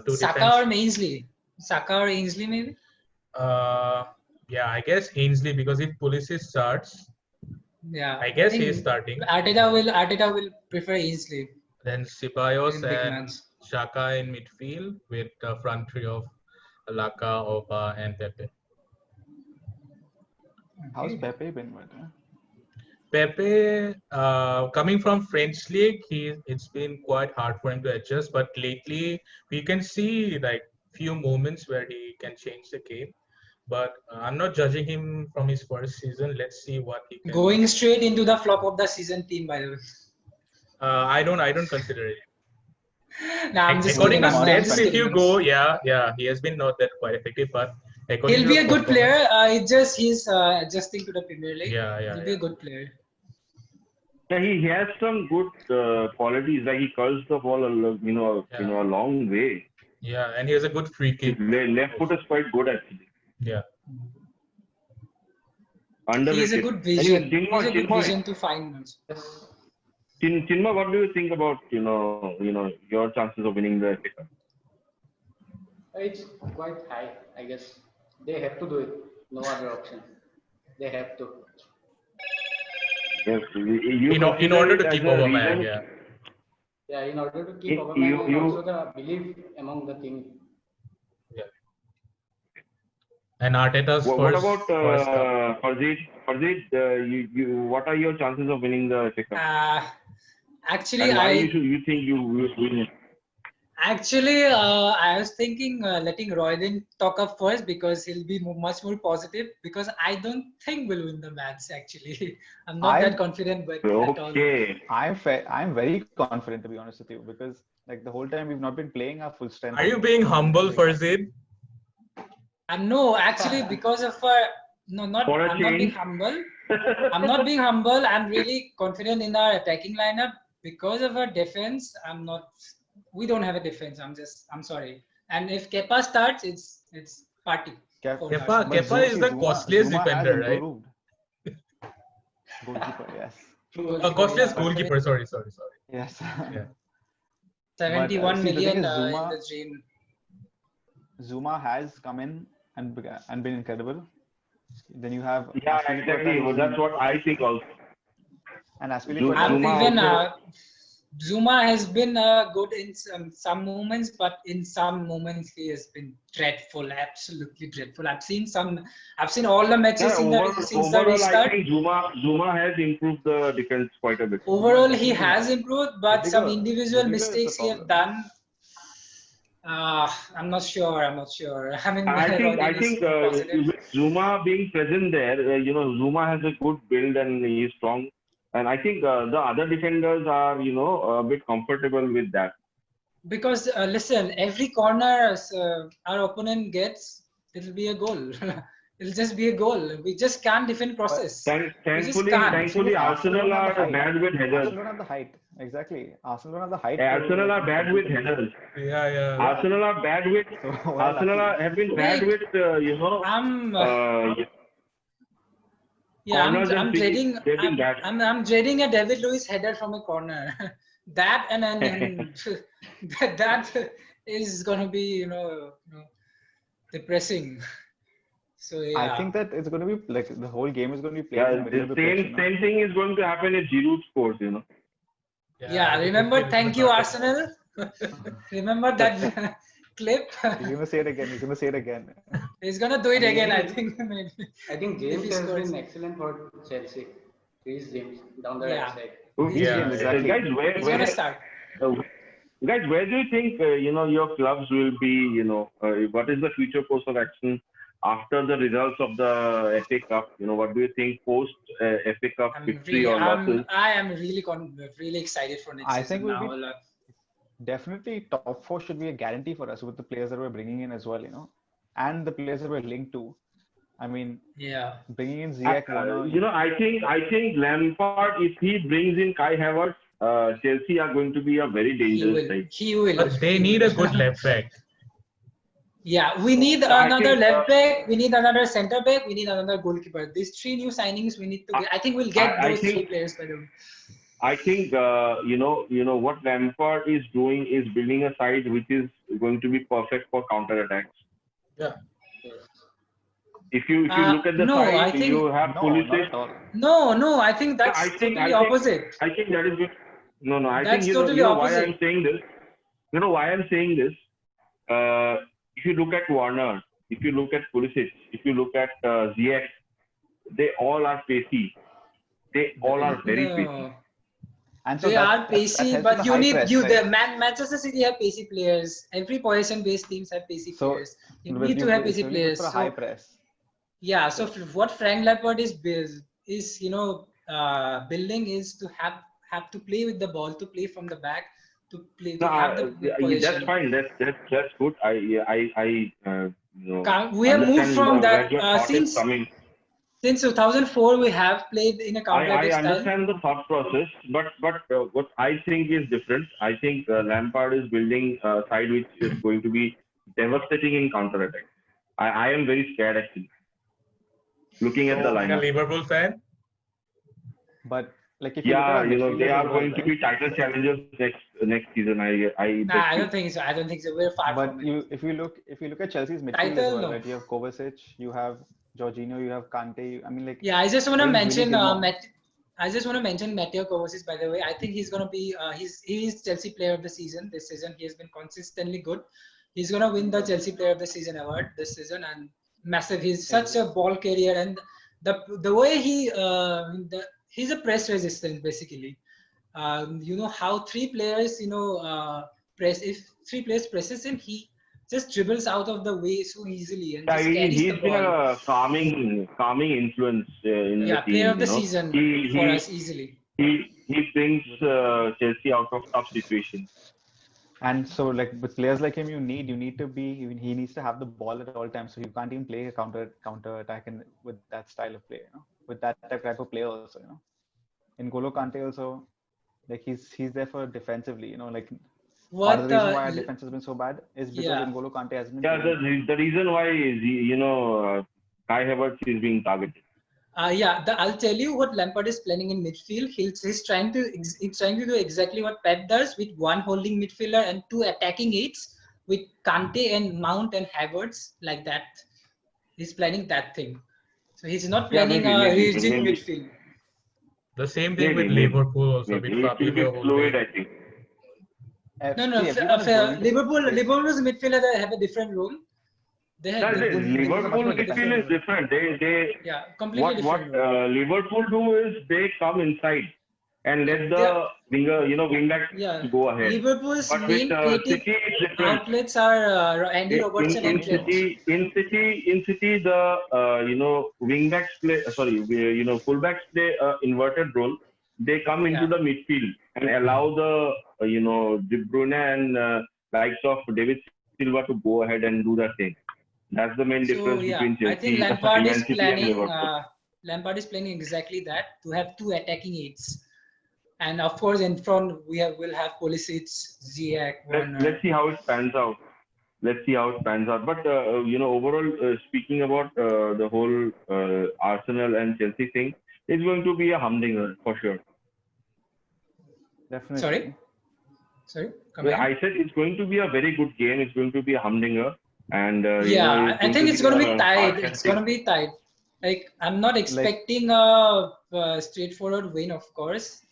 Saka or Ainsley? Saka or Ainsley maybe? Yeah, I guess Ainsley, because if Pulisic starts, Yeah. I guess think he's starting. Arteta will prefer Ainsley Then Ceballos in big and match. Xhaka in midfield with the front three of Laka, Oba, and Pepe. How's Pepe been with? Pepe, coming from French league, it's been quite hard for him to adjust. But lately, we can see like few moments where he can change the game. But I'm not judging him from his first season. Let's see what he can. Going straight into the flop of the season team, by the way. I don't consider it. Nah, I'm just According kidding. to I'm just stats, if kidding. you go, yeah, he has been not that quite effective, but according He'll to be the a good performance- player. It's just he's adjusting to the Premier League. Yeah. He'll be a good player. Yeah, he has some good qualities. Like he curls the ball, a long way. Yeah, and he has a good free kick. His left foot is quite good actually. Yeah. Underrated. He's a good vision. Anyway, He's a good Chinmay, vision to find. Yes. Chinmay, what do you think about your chances of winning the FA Cup? It's quite high, I guess. They have to do it. No other option. They have to. Yes, In order to keep Aubameyang, yeah. Yeah, in order to keep You- Aubameyang and you- also the belief among the team. And Arteta's What first about cup. Farzid? Farzid, what are your chances of winning the FA Cup? Actually, And why you think you will win? I was thinking letting Royden talk up first because he'll be much more positive. Because I don't think we'll win the match. Actually, I'm not that confident, but at all. Okay. I'm very confident, to be honest with you, because like the whole time we've not been playing our full strength. Are you being humble, Farzid? No, actually, because of I'm not being humble. I'm not being humble. I'm really confident in our attacking lineup. Because of our defense, we don't have a defense. I'm sorry. And if Kepa starts, it's party. Kepa is the costliest defender, right? Goalkeeper, yes. Costliest goalkeeper. Sorry. Yes. Yeah. 71 see, the thing million is, in Zuma the dream. Zuma has come in and been incredible. Then you have Yeah, Aspilicueta, exactly. who's Well, that's been what I think also. and Aspilicueta I'm who's Zuma been even very good. also. Zuma has been good in some moments, but in some moments he has been dreadful, absolutely dreadful. I've seen all the matches Yeah, since the overall, I restart. think Zuma has improved the defense quite a bit. Overall, he definitely has has. improved, but some individual Rudiger is the mistakes he have problem. done. I'm not sure. I'm not sure. I mean, I Rodin is think more positive. with Zuma being present there, Zuma has a good build and he's strong. And I think the other defenders are, a bit comfortable with that. Because listen, every corner our opponent gets, it'll be a goal. It'll just be a goal. We just can't defend But process. We just Thankfully, can't. the thing is, Arsenal don't have the are height. bad with headers. Arsenal don't have the height. Exactly. Arsenal don't have the height to Arsenal like are bad compete with in this. headers. Yeah, yeah. Arsenal are bad with. So we're Arsenal lucky. have been bad Wait, with, I'm corners and I'm free kicks. dreading They've been bad. I'm dreading a David Luiz header from a corner. That and that is gonna be depressing. So I yeah. think that it's going to be like the whole game is going to be played Yeah, in the middle of the the pitch. same thing is going to happen if Giroud scores. Yeah, remember, thank you, Arsenal. Remember that clip? He's going to say it again. He's going to say it again. He's gonna do it I mean, again, I think. Maybe. I think If James he has scores. been excellent for Chelsea. Reece James down the Yeah. right side. Yeah, Yeah, exactly. Guys, He's gonna start. where do you think your clubs will be? What is the future course of action after the results of the FA Cup? What do you think post FA Cup victory or losses? I am really excited for next I season think we'll now. definitely top four should be a guarantee for us with the players that we're bringing in as well, and the players that we're linked to. I mean, Yeah. bringing in Ziyech, Warner. I think Lampard, if he brings in Kai Havertz, Chelsea are going to be a very dangerous side. He will. But they need a good left back. Yeah, we need I another think, left back. We need another centre back. We need another goalkeeper. These three new signings we need to get. I think we'll get I those think- three players by the way. I think what Lampard is doing is building a side which is going to be perfect for counter attacks. Yeah. Yes. If you look at the no, I side, think- you have No, not Pulisic. at all. No, I think that's I think- totally I think- opposite. I think that is good. No. I That's think totally why opposite. I'm saying this. Why I'm saying this. If you look at Warner, if you look at Pulisic, if you look at Ziyech, they all are pacey. They all are very pacey. No. And so They that are helps pacey, with but the you high need press, you. right? The Manchester City have pacey players. Every position-based teams have pacey So, players. You with need to you- have it's pacey only good players. for a So, high press. yeah. So what Frank Lampard is building is to have to play with the ball, to play from the back, to play to No, have the that's position. fine. That's good. We have moved understand from where that your thought is since coming. 2004. We have played in a counter I attack style. understand the thought process, but what I think is different. I think Lampard is building a side which is going to be devastating in counter attack. I am very scared actually. Looking at the So, being a lineup. Liverpool fan, But like if you look at Yeah, our midfielders they are as well, going to right? be title challengers next season. Nah, I bet you. don't think so. I don't think so. We're far But from it. if you look at Chelsea's midfield as Title, well, no. right? You have Kovacic, you have Jorginho, you have Kante. I mean, like Yeah, I just want to playing really mention good- I just want to mention Matteo Kovacic. By the way, I think he's gonna be he's Chelsea Player of the Season this season. He has been consistently good. He's gonna win the Chelsea Player of the Season award this season, and massive. He's such a ball carrier, and the way he's a press resistant basically. You know how three players press, if three players presses him, he just dribbles out of the way so easily and Yeah, just carries he's the been ball. a calming influence in the Yeah, team. Player of the Season for us easily. He brings Chelsea out of tough situations. And so, like with players like him, he needs to have the ball at all times. So you can't even play a counter attack with that style of play, with that type of player also, In N'Golo Kante also, like he's there for defensively, like part of the reason why our defense has been so bad is because Yeah. N'Golo Kante has been. Yeah, the reason why is Kai Havertz is being targeted. I'll tell you what Lampard is planning in midfield. He's trying to do exactly what Pep does with one holding midfielder and two attacking eights with Kante and Mount and Havertz like that. He's planning that thing. So he's not Yeah, planning a rigid midfield. The same thing with Maybe. Liverpool also, with Maybe it will be Fabinho fluid, holding. I think. No. See, everyone is going to- Liverpool's midfielder they have a different role. They have That's it. different- Liverpool different midfield is role. different. They Yeah, completely what different. role. Liverpool do is they come inside and let the winger, wing back go ahead. Liverpool's But with main creative City, it's different. outlets are Andy Robertson and Trent. In City, the wing backs play. Fullbacks play inverted role. They come into the midfield and allow the De Bruyne and likes of David Silva to go ahead and do that thing. That's the main difference between Chelsea I think Man City and Liverpool. Lampard is planning exactly that, to have two attacking eights, and of course in front we'll have Pulisic, Ziyech, Werner. Let's see how it pans out. But overall, speaking about the whole Arsenal and Chelsea thing, it's going to be a humdinger for sure. Definitely. Sorry. I said it's going to be a very good game. It's going to be a humdinger, and I think it's going to be tight. It's going to be tight. Like I'm not expecting a straightforward win, of course,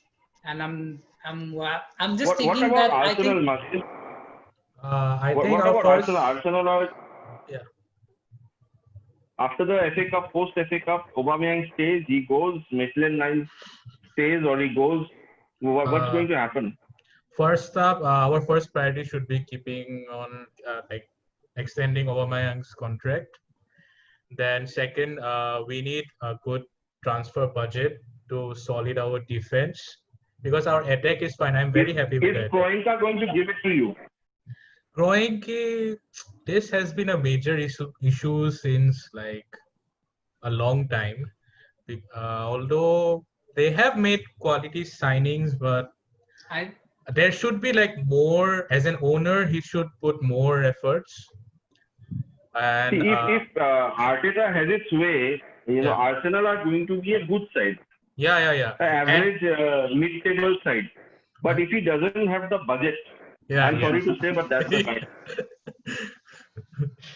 and I'm just thinking what about that Arsenal, I think. I think what our about first. Arsenal are, Yeah. after the FA Cup, post FA Cup, Aubameyang stays, he goes, Maitland-Niles stays or he goes. What's going to happen? First up, our first priority should be keeping on extending Aubameyang's contract. Then second, we need a good transfer budget to solid our defense, because our attack is fine. I'm very happy with Is that. Kroenke going to give it to you? Kroenke, this has been a major issue since like a long time. Although they have made quality signings, but there should be like more. As an owner, he should put more efforts. And See, if Arteta has its way, Arsenal are going to be a good side. Yeah. Average mid-table side. But if he doesn't have the budget, I'm sorry to say, but that's the fact.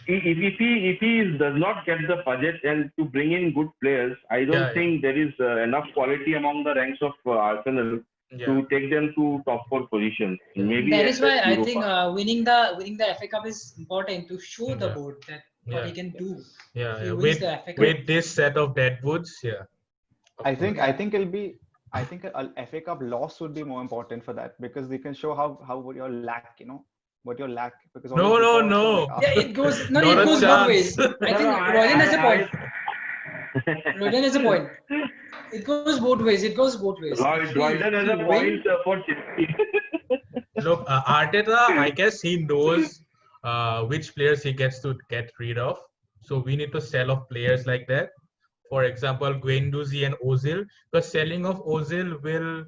If he does not get the budget and to bring in good players, I don't think there is enough quality among the ranks of Arsenal to take them to top 4 positions. Maybe that is why I think winning the FA Cup is important to show the board that what he can do. With this set of deadwoods, I think a FA Cup loss would be more important for that, because they can show how what your lack, what your lack. Because no. It goes both ways. I think Royden has a point. It goes both ways. Royden has a point for Chelsea. Look, Arteta, I guess he knows which players he gets to get rid of. So we need to sell off players like that. For example, Guendouzi and Ozil. Because selling of Ozil will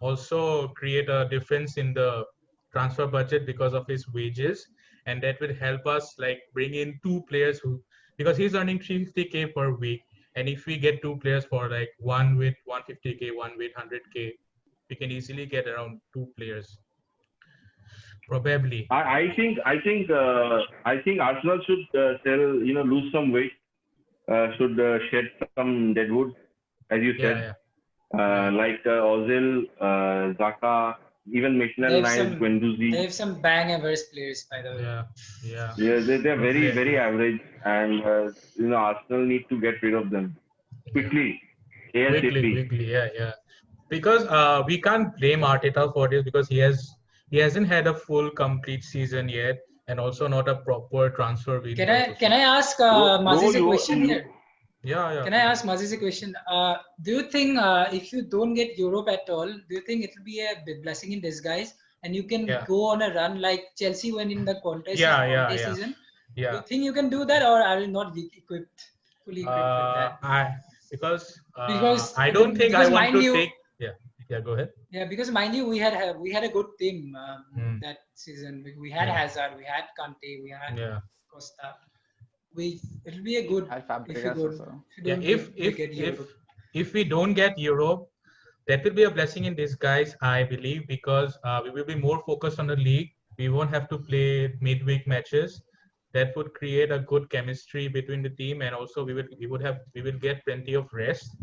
also create a difference in the transfer budget because of his wages, and that will help us like bring in 2 players because he's earning 350k per week, and if we get 2 players for like one with 150k, one with 100k, we can easily get around 2 players. Probably. I think Arsenal should lose some weight, should shed some deadwood, as you said, like Ozil, Xhaka, even Maitland-Niles, Guendouzi. They have some bang-average players, by the way. Yeah, they're very, very average, and Arsenal need to get rid of them quickly. Quickly, yeah. Because we can't blame Arteta for this, because he hasn't had a full complete season yet, and also not a proper transfer window. Can I ask Maziz a question here? Yeah. Can I ask Maziz a question? Do you think if you don't get Europe at all, do you think it will be a blessing in disguise, and you can go on a run like Chelsea went in the contest season? Yeah. Do you think you can do that, or are you not fully equipped with that? Because I don't think I want to take. Yeah, go ahead. Yeah, because mind you, we had a good team that season. We had Hazard, we had Kante, we had Costa. it'll be a good I'll if Fabregas you don't, also. if you Yeah, don't get Europe. if we don't get Europe, that will be a blessing in disguise, I believe, because we will be more focused on the league. We won't have to play midweek matches. That would create a good chemistry between the team, and also we will get plenty of rest.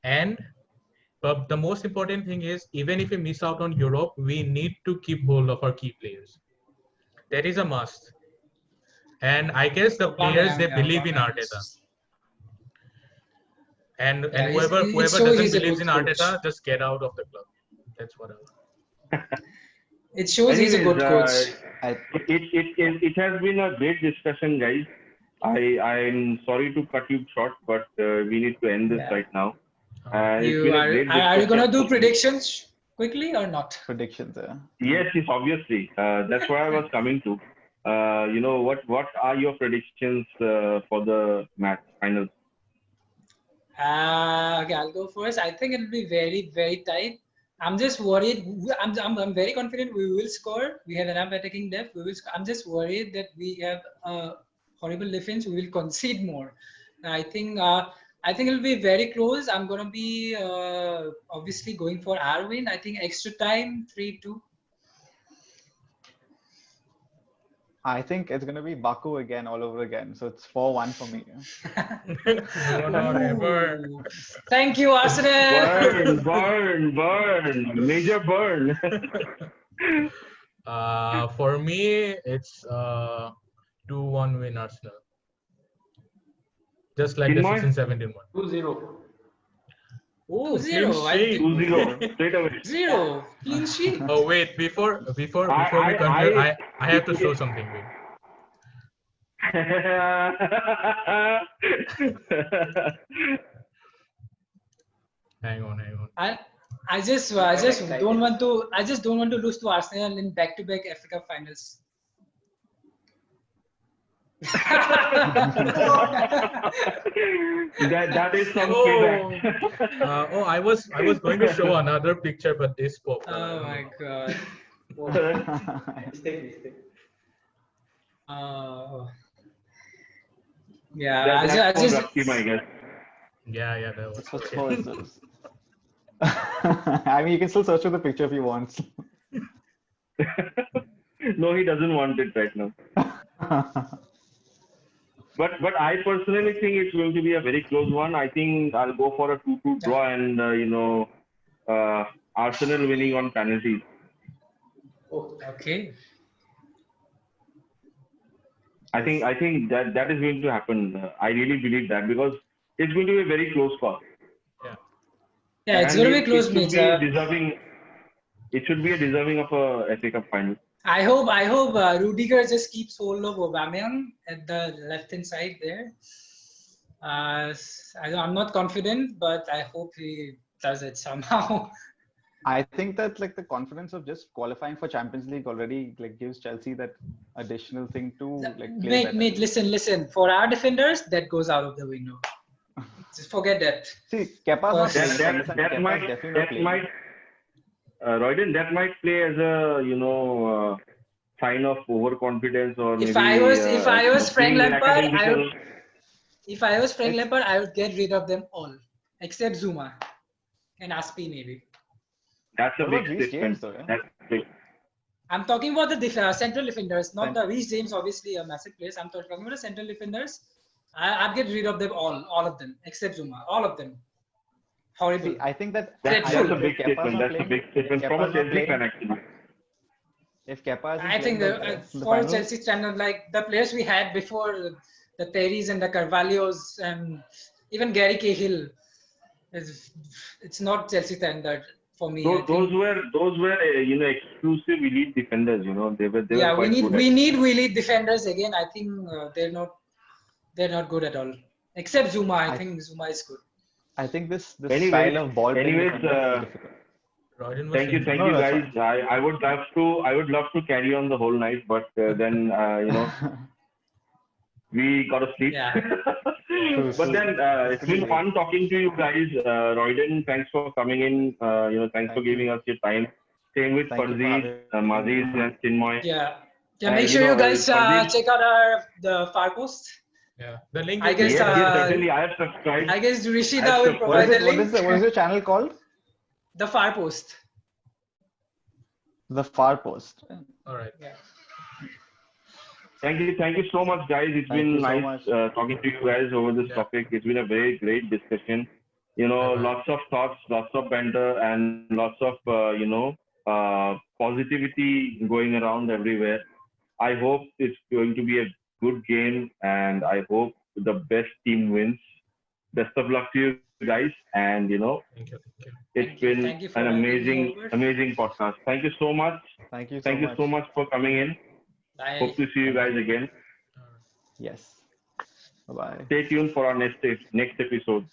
And but the most important thing is, even if we miss out on Europe, we need to keep hold of our key players. That is a must. And I guess the players, Aubameyang, they yeah, believe in Aubameyang Arteta. is- And yeah, it whoever shows doesn't he's a believes good in coach. Arteta, just get out of the club. That's what I want. It shows he's a Anyways, good coach. it has been a great discussion, guys. I'm sorry to cut you short, but we need to end this Yeah. right now. It's You been a great are you gonna discussion. do predictions quickly or not? Predictions. Yes, obviously. That's where I was coming to. What are your predictions for the match finals? Okay, I'll go first. I think it'll be very, very tight. I'm just worried. I'm very confident we will score. We have enough attacking depth. We will. I'm just worried that we have a horrible defense. We will concede more. I think it'll be very close. I'm gonna be obviously going for our win. I think extra time 3-2. I think it's gonna be Baku again, all over again. So it's 4-1 for me. No, not ever. Ooh. Thank you, Arsenal. Burn, major burn. For me, it's 2-1 win Arsenal. Just like the Chinmay? 16-17 one. 2-0. Oh, 2-0. clean sheet. 2-0 straight away. 0 clean sheet. Oh wait, before we continue, I have to show something. Wait. Hang on. I just don't want to lose to Arsenal in back-to-back FA Cup finals. that is some payback. I was going to show another picture, but this popped up. Oh my god. Mistake. Yeah, That's for Rusty, I guess. Yeah, that was. What's for is this? I mean, you can still search for the picture if you want. No, he doesn't want it right now. But I personally think it's going to be a very close one. I think I'll go for a 2-2 draw and Arsenal winning on penalties. Oh, okay. I think that is going to happen. I really believe that because it's going to be a very close call. Yeah, it's And going to be close, it mates. should be deserving. It should be a deserving of a FA Cup final. I hope Rudiger just keeps hold of Aubameyang at the left-hand side there. I'm not confident, but I hope he does it somehow. I think that like the confidence of just qualifying for Champions League already like gives Chelsea that additional thing to like play better. Mate, listen. For our defenders, that goes out of the window. Just forget that. See, Kepa's not playing. That might Royden, that might play as a sign of overconfidence or If maybe, I was Frank being Lampard, lackadaisical. I would get rid of them all except Zuma and Aspi maybe. That's a What big about Reece statement. James, though, yeah? That's big. I'm talking about the central defenders, not the Reece James, obviously a massive player. I'm talking about the central defenders. I'd get rid of them all of them except Zuma, all of them. Horrible. See, I think that's That's a big statement. That's a big statement from a Chelsea fan actually. If Kepa isn't I think playing the, the for final, Chelsea standard, like the players we had before, the Terrys and the Carvalhos and even Gary Cahill, it's not Chelsea standard for me. Those were exclusive elite defenders. They were quite good. We need elite defenders again. I think they're not good at all. Except Zuma, I think Zuma is good. I think this Anyways- style of ball playing anyways, is difficult. Thank you, guys. I would love to carry on the whole night, but then we got to sleep. Yeah. But then it's been fun talking to you guys. Royden, thanks for coming in. Thanks for giving us your time. Same with Thank you for Farziz, having me. Maziz, and Chinmoy. Yeah. And, Make sure you guys Farziz- check out the Far Post. Yeah, the link. I is guess, Yes, there. yes, certainly. I have subscribed. I guess Rishida I've will subscribed. What provide is the it? What link. is what is your channel called? The Far Post. The Far Post. All right. Yeah. Thank you so much, guys. It's Thank been you so nice much. talking to you guys over this Yeah. topic. It's been a very great discussion. You know, Bye-bye. lots of thoughts, lots of banter, and lots of positivity going around everywhere. I hope it's going to be a good game, and I hope the best team wins. Best of luck to you guys, and Thank you. Thank you. it's Thank you. been Thank you for an having me over. amazing podcast. Thank you so much. Thank you so Thank you much. so much for coming in. Bye. Hope to see you guys again. All right. Yes. Bye bye. Stay tuned for our next episode.